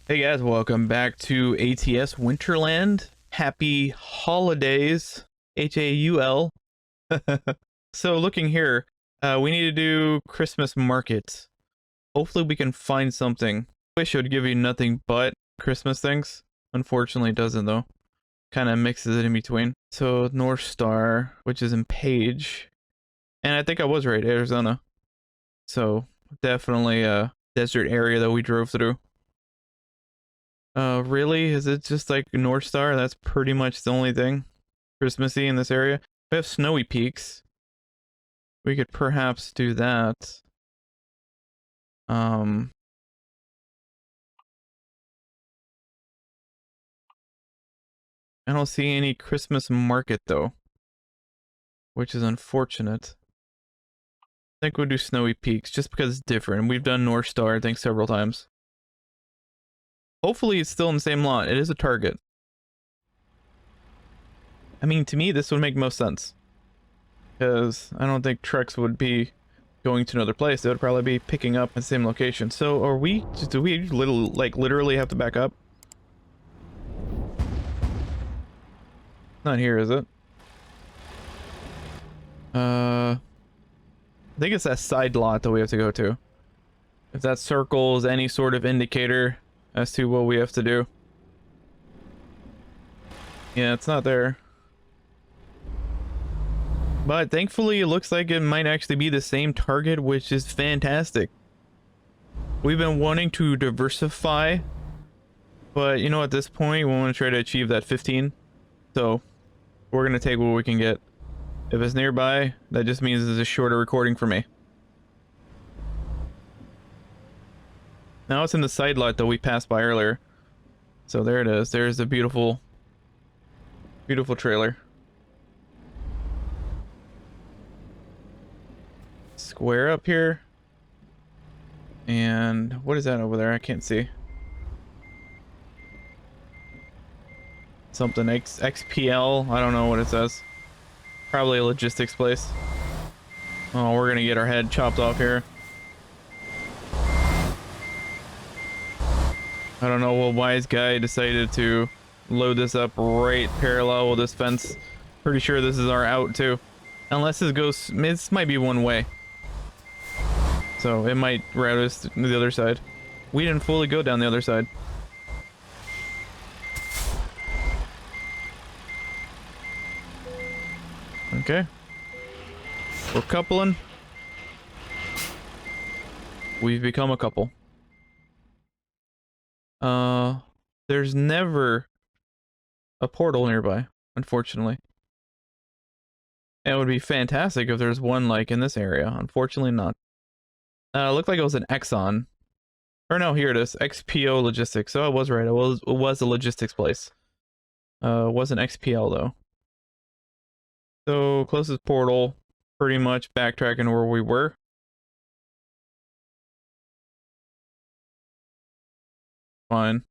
Hey guys, welcome back to ATS Winterland. Happy holidays, HAUL. So looking here, we need to do Christmas markets. Hopefully we can find something. Wish it would give you nothing but Christmas things. Unfortunately it doesn't though. Kind of mixes it in between. So North Star, which is in Page. And I think I was right, Arizona. So definitely a desert area that we drove through. Really? Is it just like North Star? That's pretty much the only thing Christmassy in this area. We have snowy peaks. We could perhaps do that. Um, I don't see any Christmas market though, which is unfortunate. I think we'll do snowy peaks just because it's different. We've done North Star, I think, several times. Hopefully it's still in the same lot. It is a Target. I mean, to me, this would make most sense. Because I don't think trucks would be going to another place. They would probably be picking up at the same location. So are we, do we literally have to back up? Not here, is it? I think it's that side lot that we have to go to. If that circle is any sort of indicator as to what we have to do. Yeah, it's not there. But thankfully, it looks like it might actually be the same target, which is fantastic. We've been wanting to diversify, but you know, at this point, we want to try to achieve that 15. So, we're going to take what we can get. If it's nearby, that just means it's a shorter recording for me. Now it's in the side lot that we passed by earlier. So there it is. There's a beautiful, beautiful trailer. Square up here. And what is that over there? I can't see. Something XPL. I don't know what it says. Probably a logistics place. Oh, we're gonna get our head chopped off here. I don't know what wise guy decided to load this up right parallel with this fence. Pretty sure this is our out too. Unless this goes, this might be one way. So it might route us to the other side. We didn't fully go down the other side. Okay. We're coupling. We've become a couple. There's never a portal nearby, unfortunately. It would be fantastic if there's one like in this area. Unfortunately not. It looked like it was an Exxon. Or no, here it is. XPO Logistics. So I was right. It was a logistics place. It wasn't XPL though. So closest portal, pretty much backtracking where we were. Fine.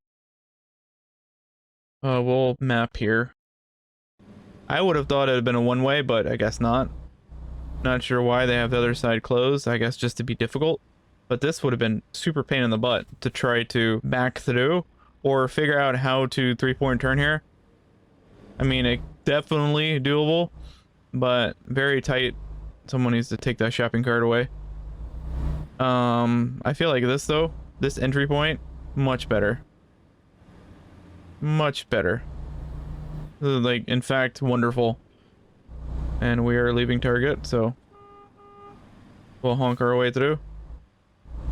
We'll map here. I would have thought it had been a one-way, but I guess not. Not sure why they have the other side closed. I guess just to be difficult. But this would have been super pain in the butt to try to back through or figure out how to 3-point turn here. I mean, it definitely doable, but very tight. Someone needs to take that shopping cart away. I feel like this though, this entry point, much better. Much better. Like, in fact, wonderful. And we are leaving Target, so we'll honk our way through.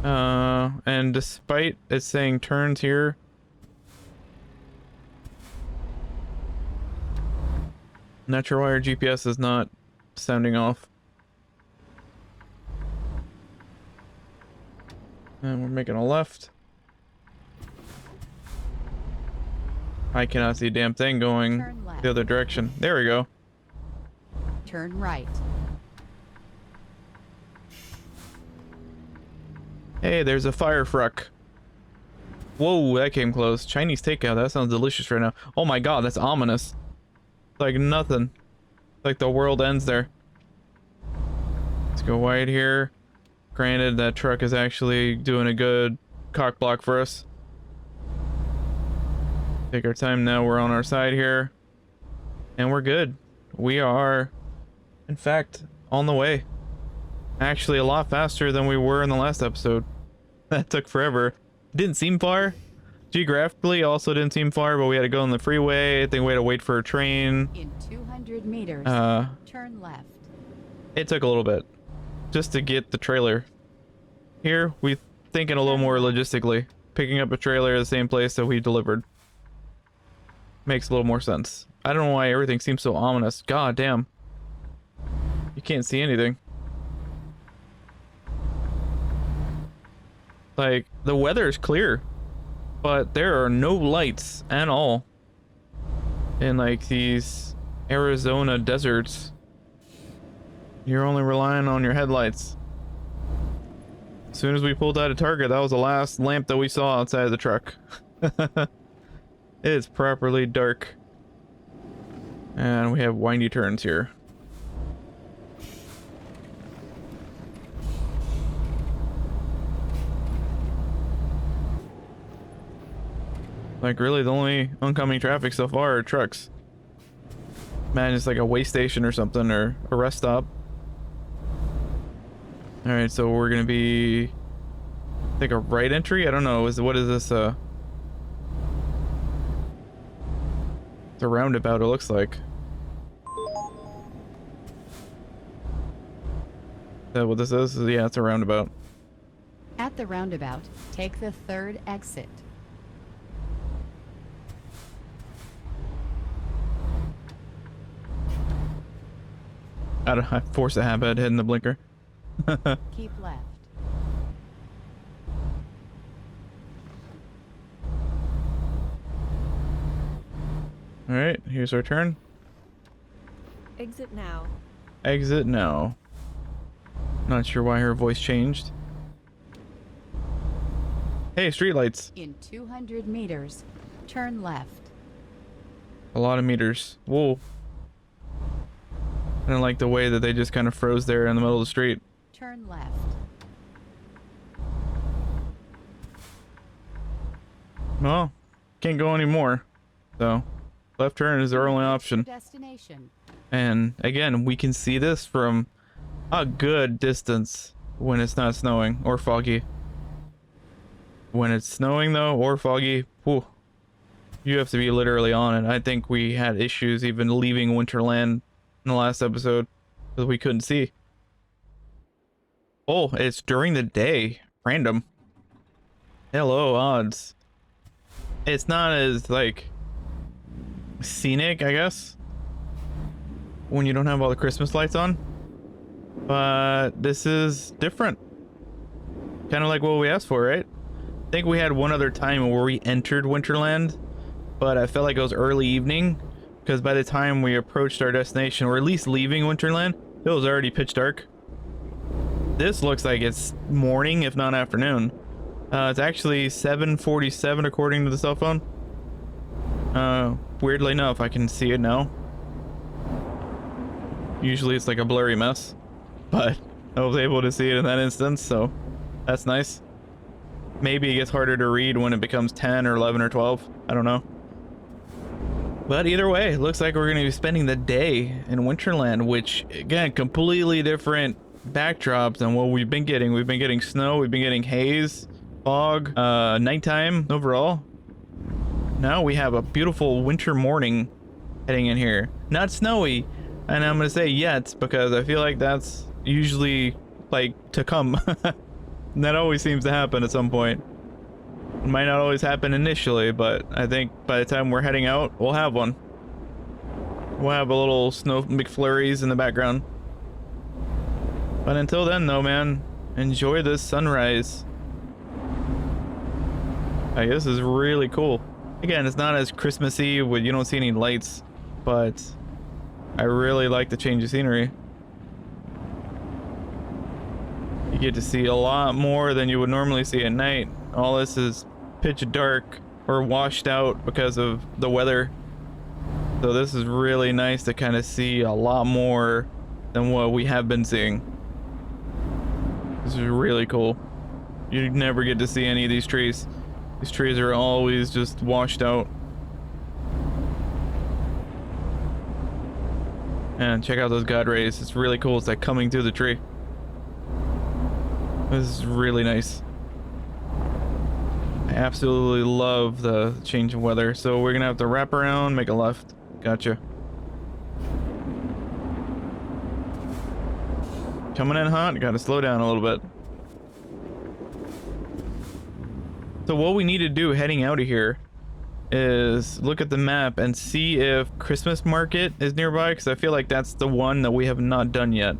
And despite it saying turns here, not sure why our GPS is not sounding off. And we're making a left. I cannot see a damn thing going the other direction. There we go. Turn right. Hey, there's a fire truck. Whoa, that came close. Chinese takeout. That sounds delicious right now. Oh my god, that's ominous. It's like nothing. It's like the world ends there. Let's go wide here. Granted, that truck is actually doing a good cock block for us. Take our time now. We're on our side here. And we're good. We are, in fact, on the way. Actually, a lot faster than we were in the last episode. That took forever. Didn't seem far. Geographically, also didn't seem far, but we had to go on the freeway. I think we had to wait for a train. In 200 meters, turn left. It took a little bit just to get the trailer. Here, we thinking a little more logistically. Picking up a trailer at the same place that we delivered. Makes a little more sense. I don't know why everything seems so ominous. God damn. You can't see anything. Like, the weather is clear, but there are no lights at all in like these Arizona deserts. You're only relying on your headlights. As soon as we pulled out of Target, that was the last lamp that we saw outside of the truck. It is properly dark. And we have windy turns here. Like, really, the only oncoming traffic so far are trucks. Man, it's like a way station or something, or a rest stop. Alright, so we're gonna be... like a right entry? I don't know. What is this, It's a roundabout, it looks like. Is that what this is? Yeah, it's a roundabout. At the roundabout, take the third exit. I force a habit hitting the blinker. Keep left. Alright, here's our turn. Exit now. Exit now. Not sure why her voice changed. Hey, streetlights. In 200 meters, turn left. A lot of meters. Whoa. I don't like the way that they just kind of froze there in the middle of the street. Turn left. Well, can't go anymore. So, left turn is our only option. Destination. And again, we can see this from a good distance when it's not snowing or foggy. When it's snowing though, or foggy, whew, you have to be literally on it. I think we had issues even leaving Winterland in the last episode because we couldn't see. Oh, it's during the day. Random. Hello, odds. It's not as like scenic, I guess, when you don't have all the Christmas lights on, but this is different. Kind of like what we asked for, right? I think we had one other time where we entered Winterland, but I felt like it was early evening because by the time we approached our destination, or at least leaving Winterland, it was already pitch dark. This looks like it's morning, if not afternoon. It's actually 7:47 according to the cell phone. Weirdly enough, I can see it now. Usually it's like a blurry mess, but I was able to see it in that instance, so that's nice. Maybe it gets harder to read when it becomes 10 or 11 or 12. I don't know. But either way, it looks like we're going to be spending the day in Winterland, which, again, completely different backdrops than what we've been getting. We've been getting snow, we've been getting haze, fog, nighttime overall. Now we have a beautiful winter morning heading in here. Not snowy, and I'm going to say yet, because I feel like that's usually, like, to come. That always seems to happen at some point. It might not always happen initially, but I think by the time we're heading out, we'll have one. We'll have a little snow McFlurries in the background. But until then, though, man, enjoy this sunrise. Like, this is really cool. Again, it's not as Christmassy, you don't see any lights, but I really like the change of scenery. You get to see a lot more than you would normally see at night. All this is pitch dark or washed out because of the weather. So this is really nice to kind of see a lot more than what we have been seeing. This is really cool. You never get to see any of these trees. These trees are always just washed out. And check out those god rays. It's really cool. It's like coming through the tree. This is really nice. I absolutely love the change of weather. So we're gonna have to wrap around, make a left. Gotcha. Coming in hot, gotta slow down a little bit. So what we need to do heading out of here is look at the map and see if Christmas Market is nearby, because I feel like that's the one that we have not done yet,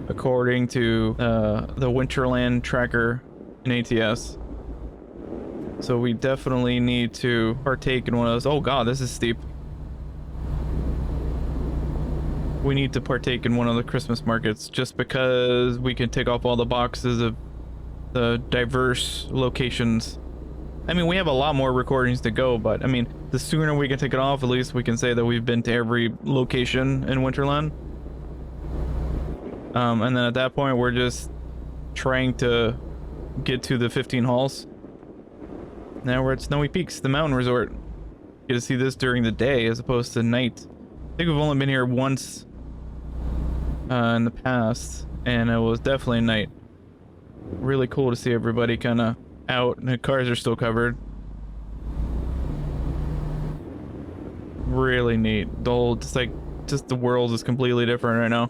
according to the Winterland tracker in ATS. So we definitely need to partake in one of those. Oh god, this is steep. We need to partake in one of the Christmas markets just because we can tick off all the boxes of the diverse locations. I mean, we have a lot more recordings to go, but I mean, the sooner we can take it off, at least we can say that we've been to every location in Winterland. And then at that point, we're just trying to get to the 15 halls. Now we're at Snowy Peaks, the mountain resort. Get to see this during the day as opposed to night. I think we've only been here once in the past, and it was definitely night. Really cool to see everybody kind of out, and the cars are still covered. Really neat. The whole, just the world is completely different right now.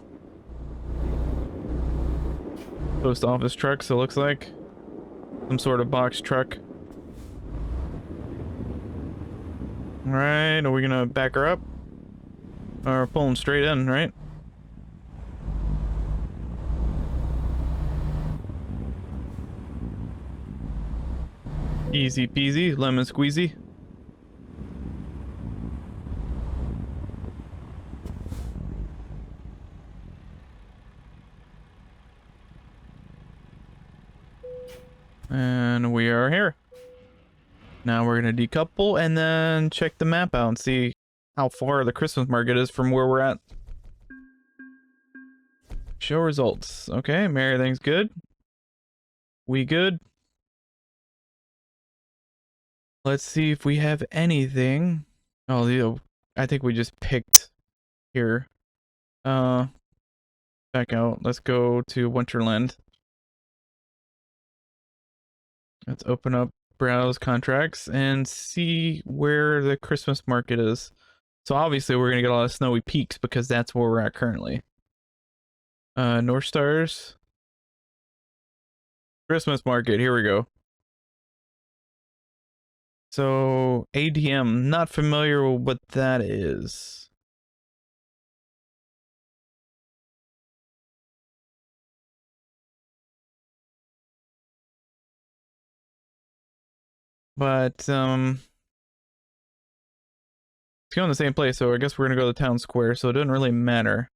Post office truck, so it looks like some sort of box truck. All right, are we gonna back her up? Or pull them straight in, right? Easy peasy, lemon squeezy. And we are here. Now we're gonna decouple and then check the map out and see how far the Christmas market is from where we're at. Show results. Okay, everything's good. We good? Let's see if we have anything. Oh, I think we just picked here. Back out. Let's go to Winterland. Let's open up browse contracts and see where the Christmas market is. So obviously we're gonna get a lot of Snowy Peaks because that's where we're at currently. North Stars. Christmas market, here we go. So ADM, not familiar with what that is. But it's going to the same place, so I guess we're gonna go to the town square, so it doesn't really matter.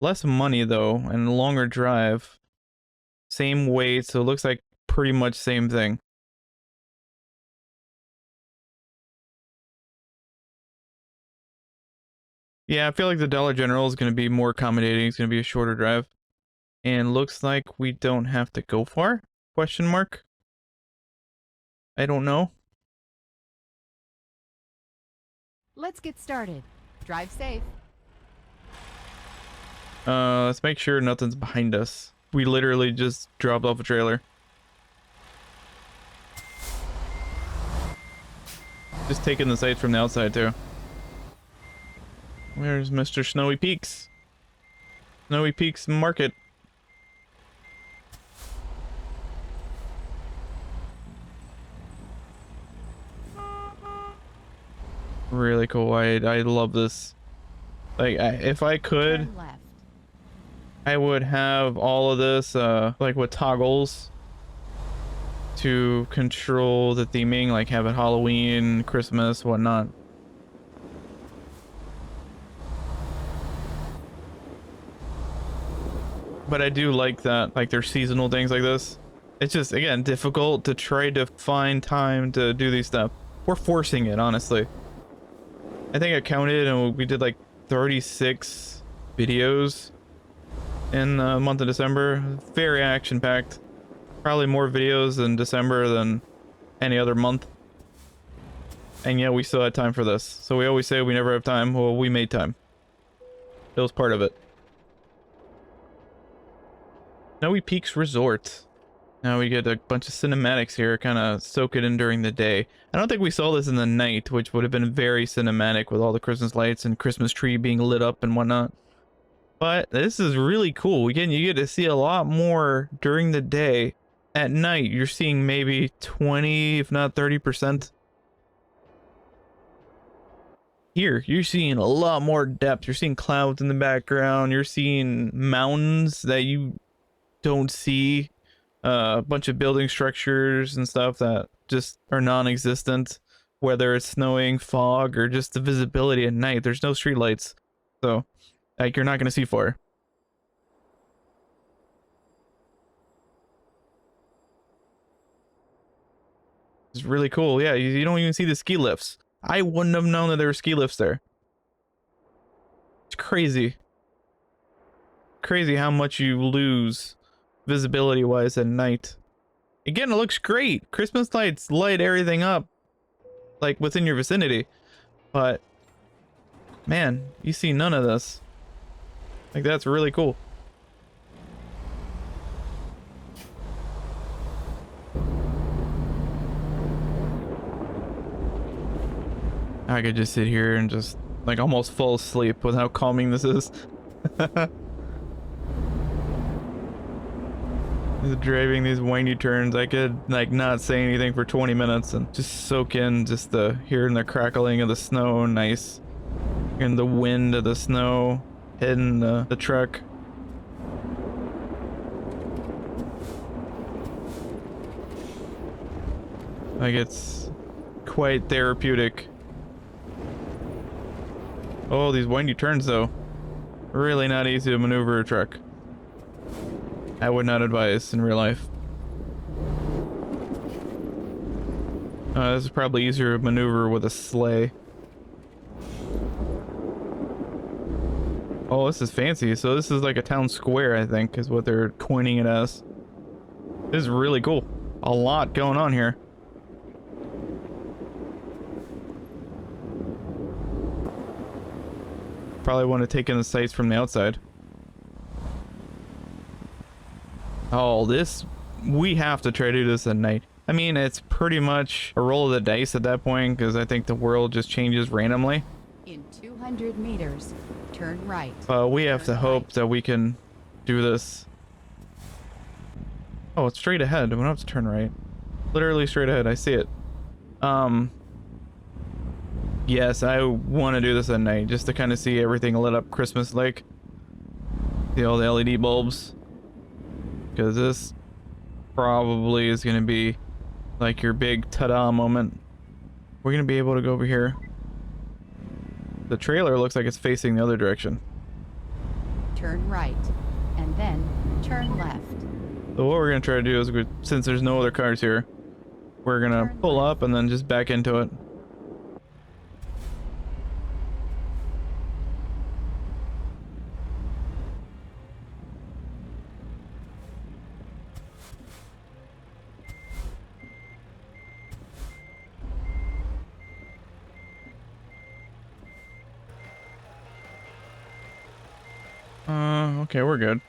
Less money though, and a longer drive. Same weight, so it looks like pretty much same thing. Yeah, I feel like the Dollar General is going to be more accommodating. It's going to be a shorter drive. And looks like we don't have to go far? Question mark? I don't know. Let's get started. Drive safe. Let's make sure nothing's behind us. We literally just dropped off a trailer. Just taking the sights from the outside too. Where's Mr. Snowy Peaks? Snowy Peaks Market. Really cool. I love this. Like, if I could, Turn left. I would have all of this, like with toggles to control the theming, like have it Halloween, Christmas, whatnot. But I do like that, like there's seasonal things like this. It's just, again, difficult to try to find time to do these stuff. We're forcing it, honestly. I think I counted and we did like 36 videos in the month of December. Very action-packed. Probably more videos in December than any other month. And yet we still had time for this. So we always say we never have time. Well, we made time. It was part of it. Snowy Peaks Resort. Now we get a bunch of cinematics here, kind of soak it in during the day. I don't think we saw this in the night, which would have been very cinematic with all the Christmas lights and Christmas tree being lit up and whatnot. But this is really cool. Again, you get to see a lot more during the day. At night, you're seeing maybe 20, if not 30%. Here, you're seeing a lot more depth. You're seeing clouds in the background. You're seeing mountains that you don't see. A bunch of building structures and stuff that just are non-existent, whether it's snowing, fog, or just the visibility at night. There's no street lights, so like you're not gonna see far. It's really cool. Yeah, you don't even see the ski lifts. I wouldn't have known that there were ski lifts there. It's crazy. Crazy how much you lose visibility wise at night. Again, it looks great. Christmas lights light everything up like within your vicinity, but man, you see none of this. Like, that's really cool. I could just sit here and just like almost fall asleep with how calming this is. Just driving these windy turns, I could like not say anything for 20 minutes and just soak in just the hearing the crackling of the snow, nice, and the wind of the snow hitting the truck. Like, it's quite therapeutic. Oh, these windy turns though, really not easy to maneuver a truck. I would not advise in real life. This is probably easier to maneuver with a sleigh. Oh, this is fancy. So this is like a town square, I think, is what they're coining it as. This is really cool. A lot going on here. Probably want to take in the sights from the outside. Oh, this, we have to try to do this at night. I mean, it's pretty much a roll of the dice at that point, because I think the world just changes randomly. In 200 meters, turn right. But we have to hope that we can do this. Oh, it's straight ahead. We don't have to turn right. Literally straight ahead. I see it. Yes, I want to do this at night, just to kind of see everything lit up Christmas-like. See all the LED bulbs. Because this probably is going to be like your big ta-da moment. We're going to be able to go over here. The trailer looks like it's facing the other direction. Turn right, and then turn left. So what we're going to try to do is, since there's no other cars here, we're going to pull up and then just back into it. Okay, we're good.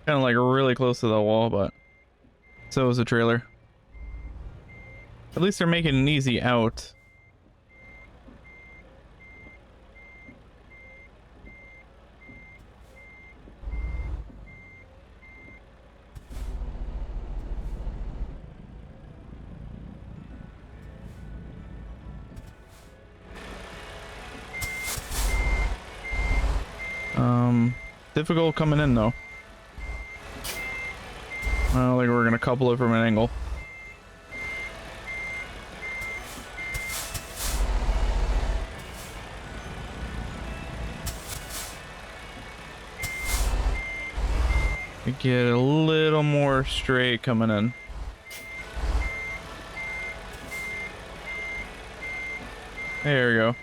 Kind of like really close to the wall, but so is the trailer. At least they're making an easy out. Difficult coming in though. I don't think we're gonna couple it from an angle. We get a little more straight coming in. There we go.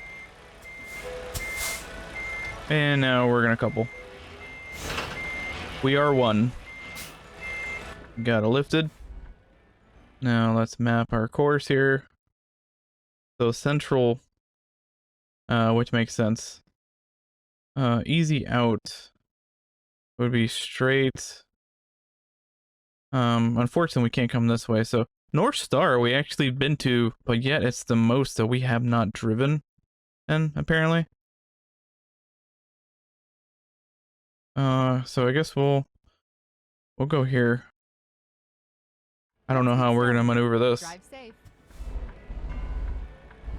And now we're gonna couple. We are one. Got it lifted. Now let's map our course here. So central, which makes sense. Easy out would be straight. Unfortunately we can't come this way. So North Star we actually been to, but yet it's the most that we have not driven in, apparently. So I guess we'll go here. I don't know how we're gonna maneuver this. Drive safe.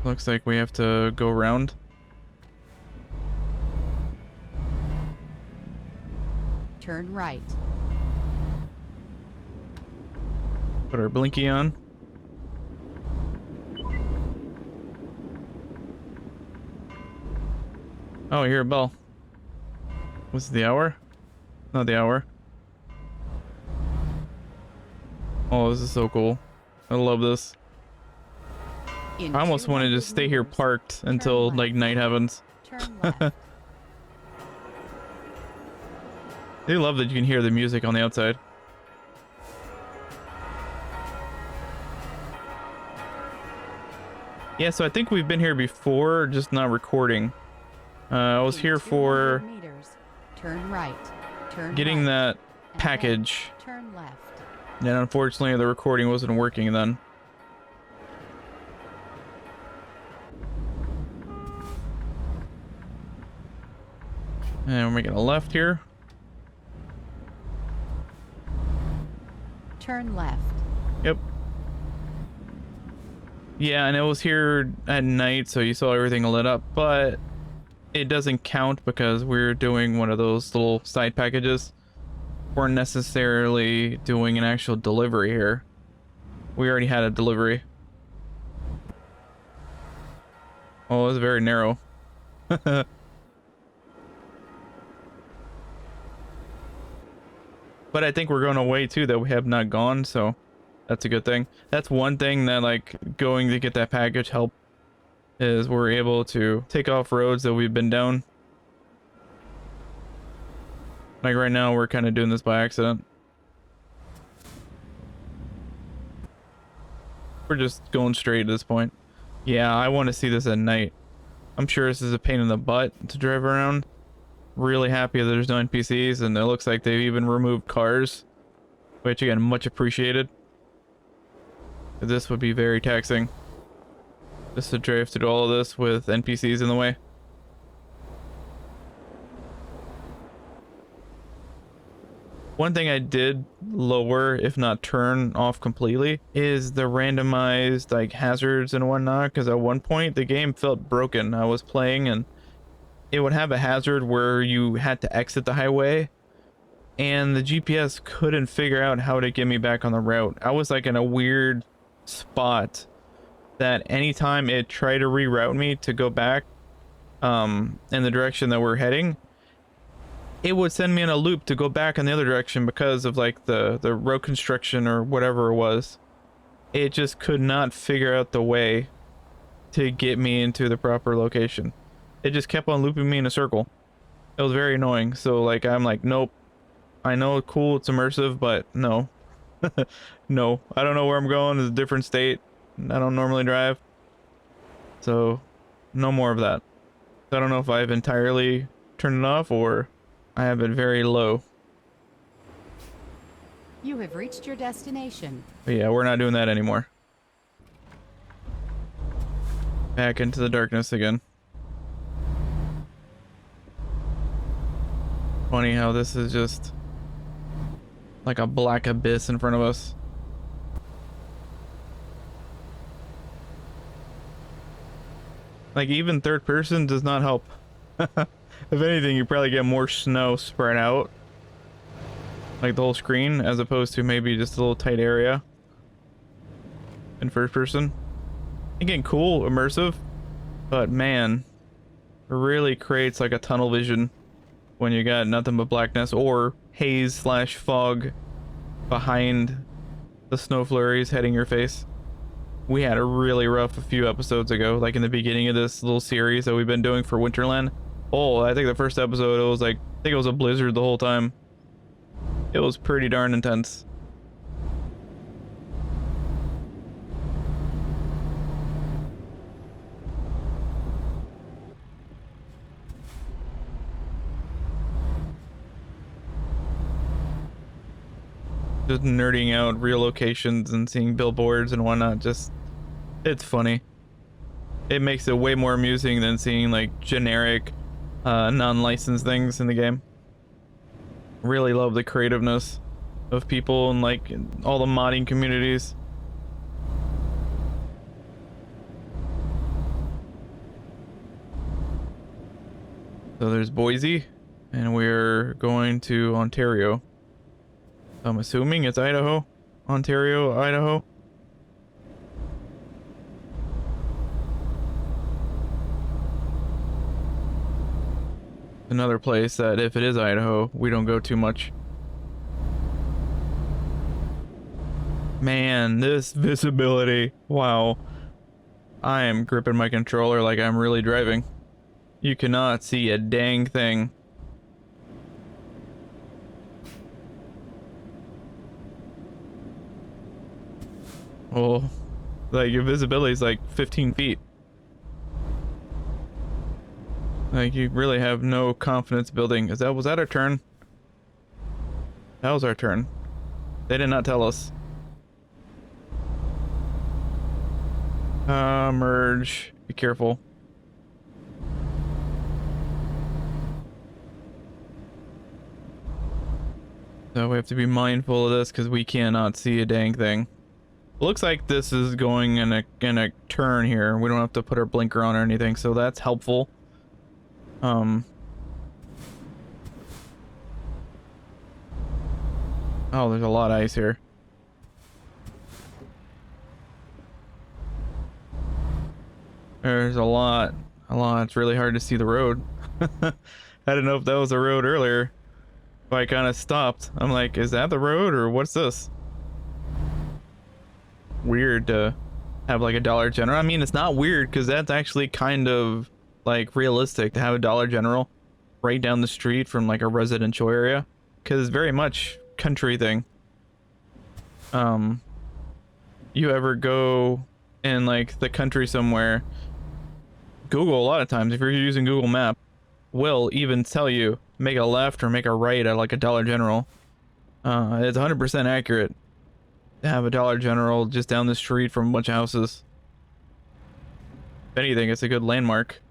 Looks like we have to go around. Turn right. Put our blinky on. Oh, I hear a bell. What's the hour? Not the hour. Oh, this is so cool. I love this. In I almost wanted to 200 stay here meters, parked turn until left. like night happens. Turn left. They love that you can hear the music on the outside. Yeah, so I think we've been here before, just not recording. I was In here 200 for meters, turn right. Turn getting right, that and then package. Turn left. And unfortunately the recording wasn't working then. And we're making a left here. Turn left. Yep. Yeah, and it was here at night, so you saw everything lit up, but it doesn't count because we're doing one of those little side packages. We're necessarily doing an actual delivery here. We already had a delivery. Oh, it was very narrow. But I think we're going away too that we have not gone, so that's a good thing. That's one thing that like going to get that package help is we're able to take off roads that we've been down. Like right now we're kind of doing this by accident. We're just going straight at this point. Yeah, I want to see this at night. I'm sure this is a pain in the butt to drive around. Really happy that there's no NPCs, and it looks like they've even removed cars, which again, much appreciated. This would be very taxing. Just to drive through all of this with NPCs in the way. One thing I did lower, if not turn off completely, is the randomized like hazards and whatnot, because at one point the game felt broken. I was playing and it would have a hazard where you had to exit the highway and the GPS couldn't figure out how to get me back on the route. I was like in a weird spot that anytime it tried to reroute me to go back in the direction that we're heading, it would send me in a loop to go back in the other direction because of like the road construction or whatever it was. It just could not figure out the way to get me into the proper location. It just kept on looping me in a circle. It was very annoying. So like I'm like, nope. I know, cool, it's immersive, but no. No, I don't know where I'm going. It's a different state. I don't normally drive. So no more of that. I don't know if I've entirely turned it off or I have it very low. You have reached your destination. But yeah, we're not doing that anymore. Back into the darkness again. Funny how this is just like a black abyss in front of us. Like even third person does not help. If anything, you probably get more snow spread out. Like the whole screen, as opposed to maybe just a little tight area. In first person. Again, cool, immersive. But man, it really creates like a tunnel vision when you got nothing but blackness or haze slash fog behind the snow flurries heading your face. We had a really rough a few episodes ago, like in the beginning of this little series that we've been doing for Winterland. Oh, I think the first episode, it was like, I think it was a blizzard the whole time. It was pretty darn intense. Just nerding out real locations and seeing billboards and whatnot. Just, it's funny. It makes it way more amusing than seeing like generic, non-licensed things in the game. Really love the creativeness of people and like all the modding communities. So there's Boise, and we're going to Ontario. I'm assuming it's Idaho, Ontario, Idaho. Another place that if it is Idaho, we don't go too much. Man, this visibility. Wow. I am gripping my controller like I'm really driving. You cannot see a dang thing. Oh, like your visibility is like 15 feet. Like you really have no confidence building. Was that our turn? That was our turn. They did not tell us. Merge. Be careful. So we have to be mindful of this because we cannot see a dang thing. Looks like this is going in a turn here. We don't have to put our blinker on or anything, so that's helpful. Oh, there's a lot of ice here. There's a lot. It's really hard to see the road. I didn't know if that was a road earlier. But I kind of stopped. I'm like, is that the road or what's this? Weird to have like a Dollar General. I mean, it's not weird because that's actually kind of like realistic to have a Dollar General right down the street from like a residential area, because it's very much country thing. You ever go in like the country somewhere, Google a lot of times, if you're using Google Map, will even tell you make a left or make a right at like a Dollar General. It's 100% accurate to have a Dollar General just down the street from a bunch of houses. If anything, it's a good landmark.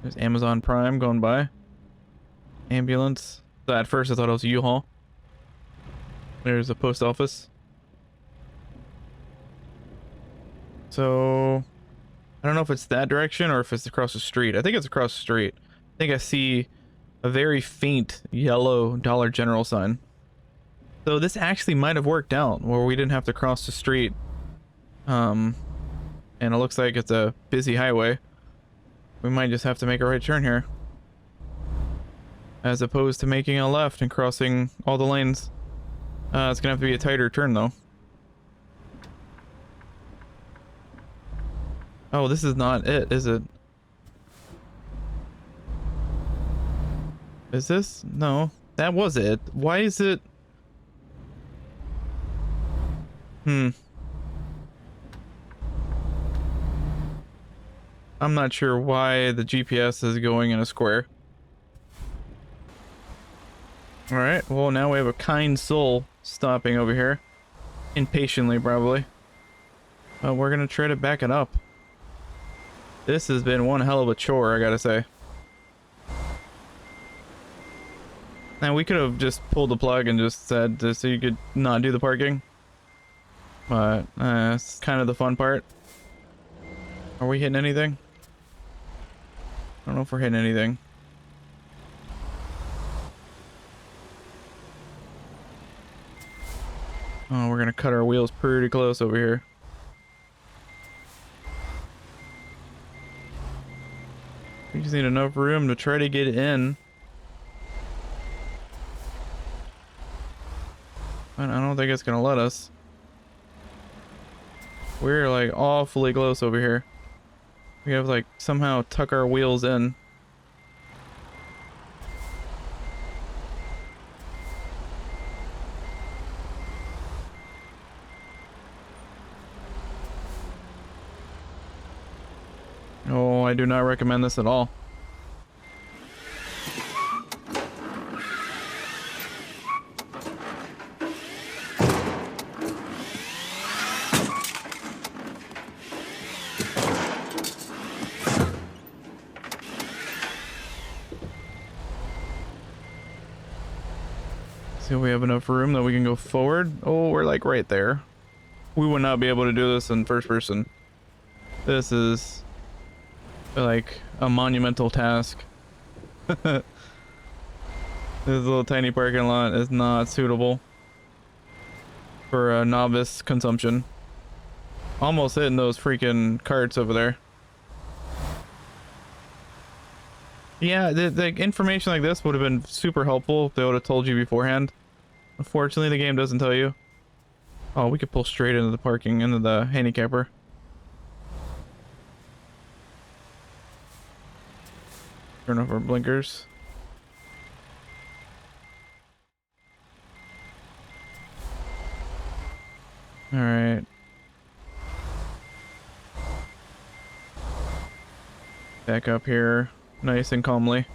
There's Amazon Prime going by. Ambulance. So at first I thought it was a U-Haul. There's a post office. So I don't know if it's that direction or if it's across the street. I think it's across the street. I think I see a very faint yellow Dollar General sign. So this actually might have worked out where we didn't have to cross the street. And it looks like it's a busy highway. We might just have to make a right turn here, as opposed to making a left and crossing all the lanes. It's gonna have to be a tighter turn though. Oh, this is not it, is it? Is this? No, that was it. Why is it? I'm not sure why the GPS is going in a square. Alright, well now we have a kind soul stopping over here. Impatiently, probably. We're gonna try to back it up. This has been one hell of a chore, I gotta say. Now we could have just pulled the plug and just said so you could not do the parking. But it's kind of the fun part. Are we hitting anything? I don't know if we're hitting anything. Oh, we're gonna cut our wheels pretty close over here. We just need enough room to try to get in. I don't think it's gonna let us. We're like awfully close over here. We have like somehow tuck our wheels in. I do not recommend this at all. See if we have enough room that we can go forward. Oh, we're like right there. We would not be able to do this in first person. This is like a monumental task. This little tiny parking lot is not suitable for a novice consumption. Almost hitting those freaking carts over there. Yeah, the information like this would have been super helpful if they would have told you beforehand. Unfortunately, the game doesn't tell you. Oh, we could pull straight into the parking, into the handicapper. Turn off our blinkers. All right. Back up here, nice and calmly.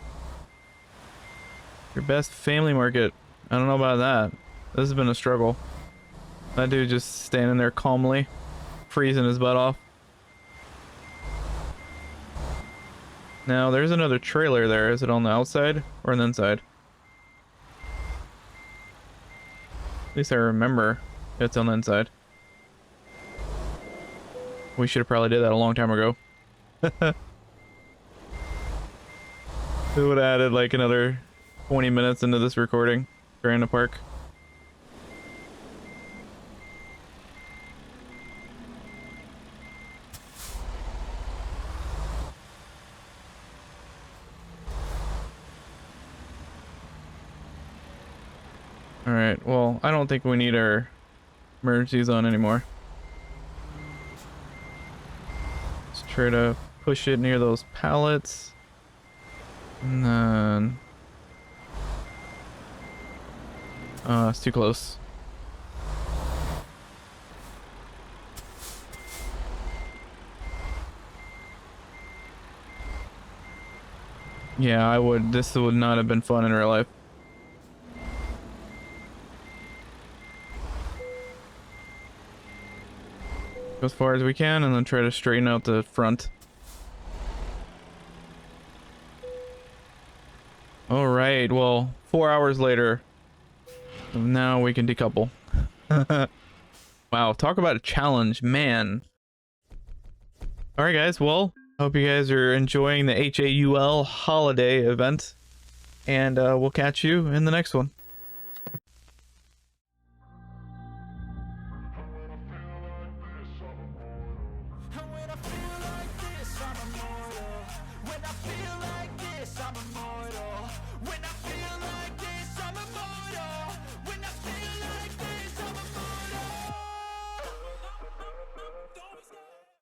Your best family market. I don't know about that. This has been a struggle. That dude just standing there calmly, freezing his butt off. Now, there's another trailer there. Is it on the outside or on the inside? At least I remember it's on the inside. We should have probably did that a long time ago. It would have added like another 20 minutes into this recording during the park. Alright, well, I don't think we need our emergency zone anymore. Let's try to push it near those pallets. And then... it's too close. Yeah, this would not have been fun in real life. Go as far as we can and then try to straighten out the front. Alright, well, 4 hours later, now we can decouple. Wow, talk about a challenge, man. Alright guys, well, hope you guys are enjoying the HAUL holiday event, and we'll catch you in the next one.